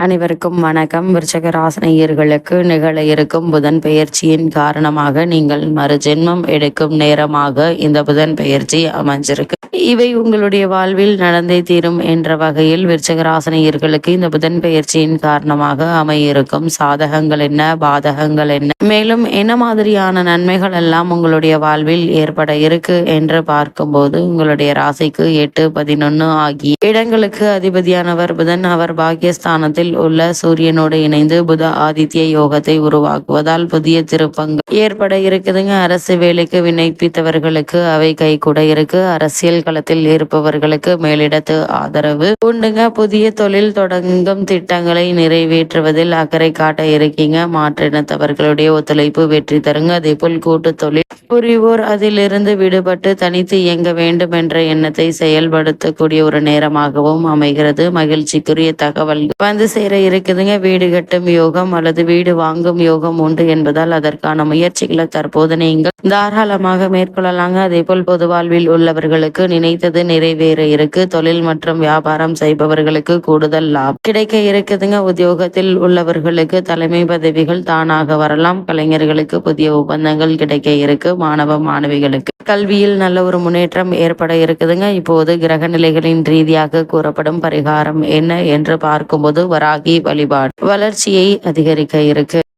அனைவருக்கும் வணக்கம். விருச்சக ராசினியர்களுக்கு நிகழ இருக்கும் புதன் பெயர்ச்சியின் காரணமாக நீங்கள் மறுஜென்மம் எடுக்கும் நேரமாக இந்த புதன் பெயர்ச்சி அமைஞ்சிருக்கு. இவை உங்களுடைய வாழ்வில் நடந்தே தீரும் என்ற வகையில் விருச்சக ராசினியர்களுக்கு இந்த புதன் பெயர்ச்சியின் காரணமாக அமையிருக்கும் சாதகங்கள் என்ன, பாதகங்கள் என்ன, மேலும் என்ன மாதிரியான நன்மைகள் எல்லாம் உங்களுடைய வாழ்வில் ஏற்பட இருக்கு என்று பார்க்கும்போது, உங்களுடைய ராசிக்கு 8, 11 ஆகிய இடங்களுக்கு அதிபதியானவர் புதன். அவர் பாக்கியஸ்தானத்தில் உள்ள சூரியனோடு இணைந்து புத ஆதித்ய யோகத்தை உருவாக்குவதால் புதிய திருப்பங்கள் ஏற்பட இருக்குதுங்க. அரசு வேலைக்கு விண்ணப்பித்தவர்களுக்கு அவை கை கூட இருக்கு. அரசியல் களத்தில் இருப்பவர்களுக்கு மேலிடத்து ஆதரவு உண்டுங்க. புதிய தொழில் தொடங்கும் திட்டங்களை நிறைவேற்றுவதில் அக்கறை காட்ட இருக்கீங்க. மாற்றினத்தவர்களுடைய ஒத்துழைப்பு வெற்றி தருங்க. அதே போல் கூட்டு தொழில் புரிவோர் அதிலிருந்து விடுபட்டு தனித்து இயங்க வேண்டும் என்ற எண்ணத்தை செயல்படுத்தக்கூடிய ஒரு நேரமாகவும் அமைகிறது. மகிழ்ச்சிக்குரிய தகவல் வந்து சேர இருக்குதுங்க. வீடு கட்டும் யோகம் அல்லது வீடு வாங்கும் யோகம் உண்டு என்பதால் அதற்கான முயற்சிகளை தற்போது நீங்கள் தாராளமாக மேற்கொள்ளலாங்க. அதே போல் பொது வாழ்வில் உள்ளவர்களுக்கு நினைத்தது நிறைவேற இருக்கு. தொழில் மற்றும் வியாபாரம் செய்பவர்களுக்கு கூடுதல் லாபம் கிடைக்க இருக்குதுங்க. உத்தியோகத்தில் உள்ளவர்களுக்கு தலைமை பதவிகள் தானாக வரலாம். கலைஞர்களுக்கு புதிய ஒப்பந்தங்கள் கிடைக்க இருக்கு. மாணவ மாணவிகளுக்கு கல்வியில் நல்ல ஒரு முன்னேற்றம் ஏற்பட இருக்குதுங்க. இப்போது கிரக நிலைகளின் ரீதியாக கூறப்படும் பரிகாரம் என்ன என்று பார்க்கும்போது, வராகி வழிபாடு வளர்ச்சியை அதிகரிக்க இருக்கு.